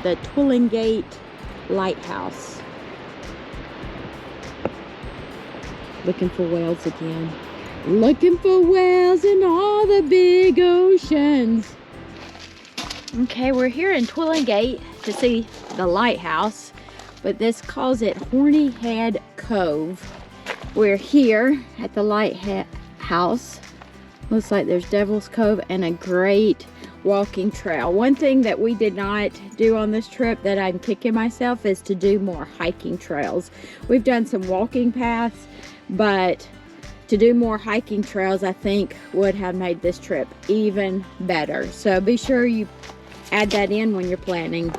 at the Newfoundland Lighthouse. Looking for whales again. Looking for whales in all the big oceans. Okay, we're here in Newfoundland to see the lighthouse, but this calls it Horny Head Cove. We're here at the lighthouse. Looks like there's Devil's Cove and a great walking trail. One thing that we did not do on this trip that I'm kicking myself is to do more hiking trails. We've done some walking paths, but to do more hiking trails I think would have made this trip even better. So be sure you add that in when you're planning.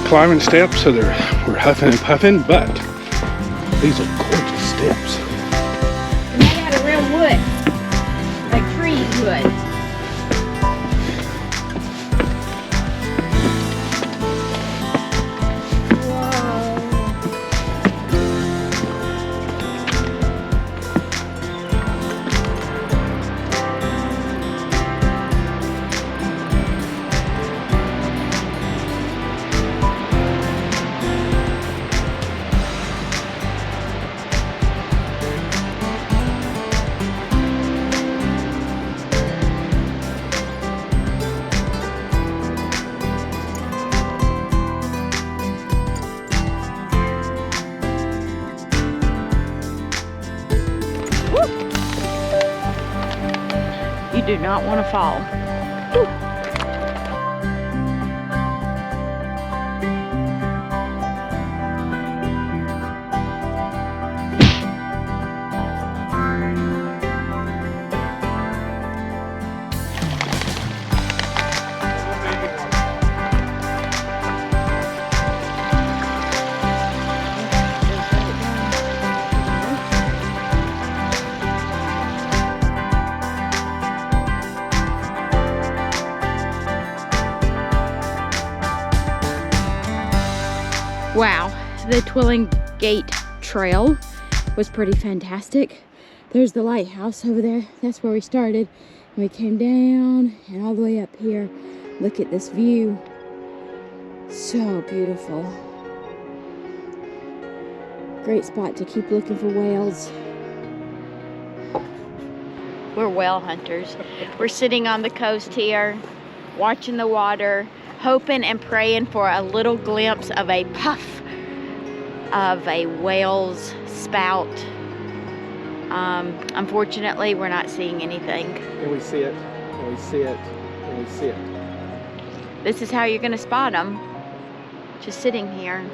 Climbing steps, so we're huffing and puffing, but these are gorgeous steps. And they got a real wood, like tree wood. You do not want to fall. Woo. Wow, the Newfoundland Trail was pretty fantastic. There's the lighthouse over there. That's where we started. And we came down and all the way up here. Look at this view. So beautiful. Great spot to keep looking for whales. We're whale hunters. We're sitting on the coast here, watching the water, hoping and praying for a little glimpse of a puff of a whale's spout. Unfortunately, we're not seeing anything. And we see it, and we see it, and we see it. This is how you're gonna spot them, just sitting here.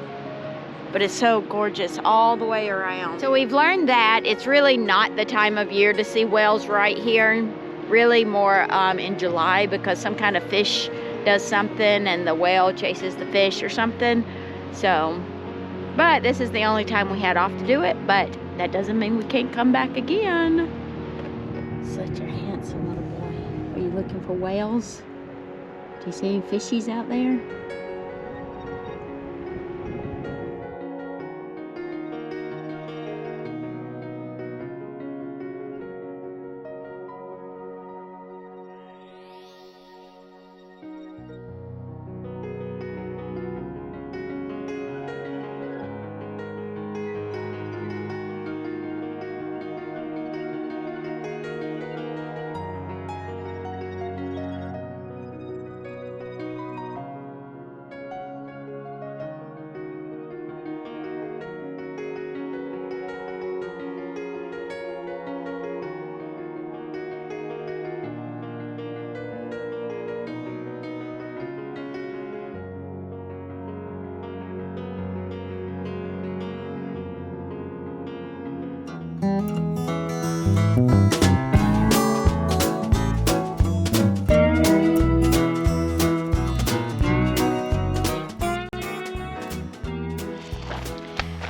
But it's so gorgeous all the way around. So we've learned that it's really not the time of year to see whales right here. Really more in July, because some kind of fish does something and the whale chases the fish or something. So, but this is the only time we had off to do it, but that doesn't mean we can't come back again. Such a handsome little boy. Are you looking for whales? Do you see any fishies out there?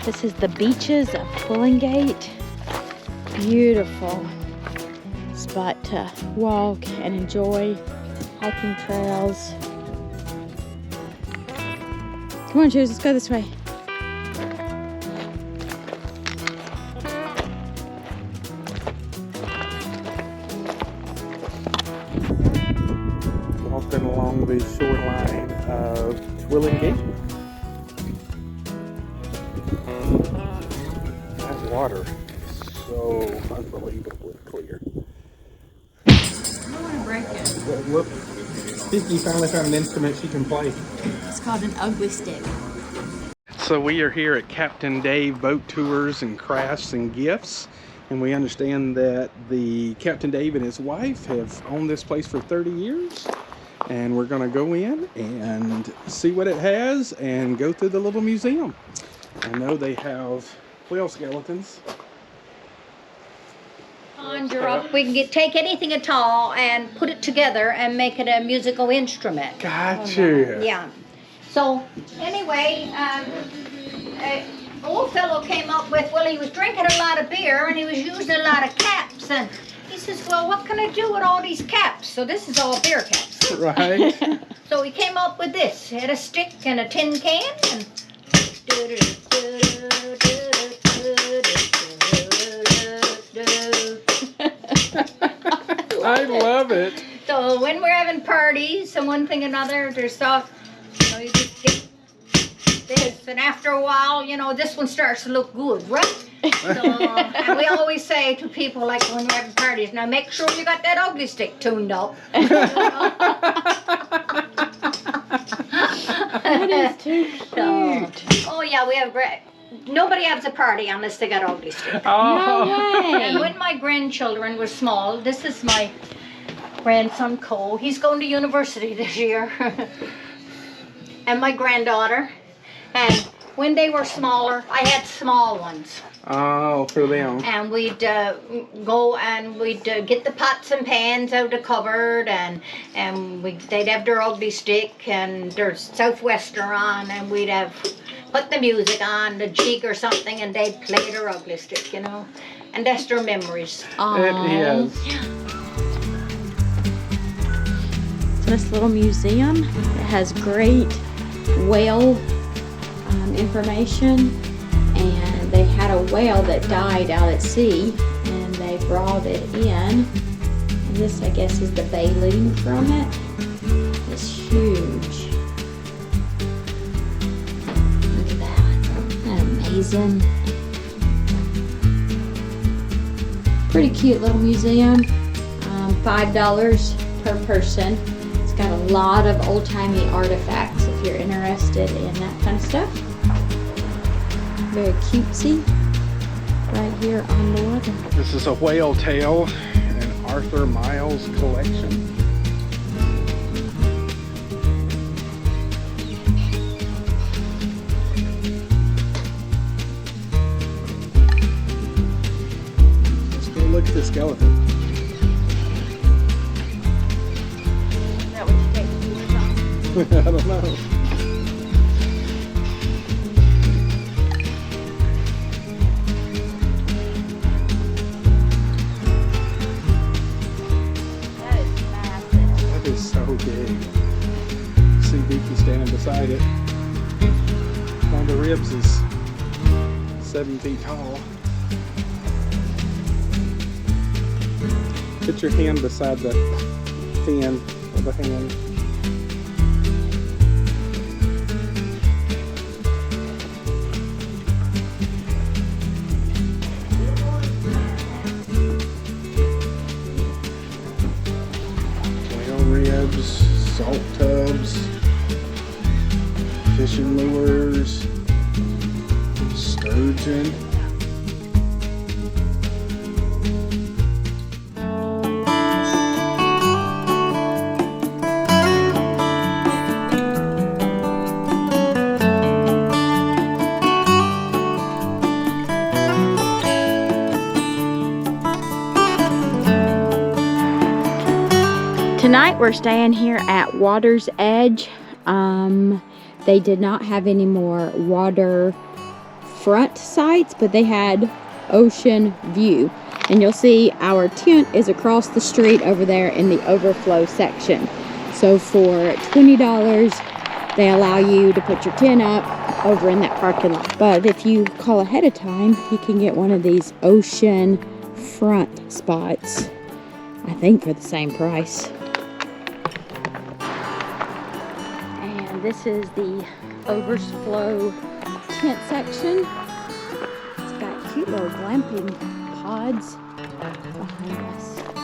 This is the beaches of Newfoundland. Beautiful spot to walk and enjoy hiking trails. Come on, Cheers, let's go this way. Walking along the shoreline of Newfoundland Gate. That water is so unbelievably clear. I don't want to break it. Look, Vicky finally found an instrument she can play. It's called an ugly stick. So we are here at Captain Dave Boat Tours and Crafts and Gifts, and we understand that the Captain Dave and his wife have owned this place for 30 years, and we're gonna go in and see what it has and go through the little museum. I know they have whale skeletons. Conjure up, we can take anything at all and put it together and make it a musical instrument. Gotcha. Yeah. So anyway, an old fellow came up with, well, he was drinking a lot of beer and he was using a lot of caps, and he says, well, what can I do with all these caps? So this is all beer caps. Right. So he came up with this. He had a stick and a tin can, and I love it. so when we're having parties and one thing or another, there's stuff, you know, you just get this, and after a while, you know, this one starts to look good, right? So, and we always say to people, like when we're having parties, now make sure you got that ugly stick tuned up. That is too cute. Oh yeah, we have great. Nobody has a party unless they got ugly stick. No way. And when my grandchildren were small, this is my grandson Cole. He's going to university this year. And my granddaughter. And when they were smaller, I had small ones. Oh, for them. And we'd go and we'd get the pots and pans out of the cupboard, and they'd have their ugly stick and their southwester on, and we'd have put the music on, the jig or something, and they'd play their ugly stick, you know. And that's their memories. It is. So this little museum, it has great whale information, and they had a whale that died out at sea, and they brought it in, and this, I guess, is the baleen from it. It's huge. Look at that. Isn't that amazing? Pretty cute little museum. $5 per person. It's got a lot of old-timey artifacts if you're interested in that kind of stuff. Very cutesy, right here on the water. This is a whale tail in Arthur Miles collection. Let's go look at the skeleton. Is that what you take to do? I don't know. So big. See Vicky standing beside it. One of the ribs is 7 feet tall. Put your hand beside the fin of the hand. Ribs, salt tubs, fishing lures, sturgeon. Tonight we're staying here at Water's Edge. They did not have any more water front sites, but they had ocean view. And you'll see our tent is across the street over there in the overflow section. So for $20, they allow you to put your tent up over in that parking lot. But if you call ahead of time, you can get one of these ocean front spots, I think for the same price. And this is the overflow tent section. It's got cute little glamping pods behind us.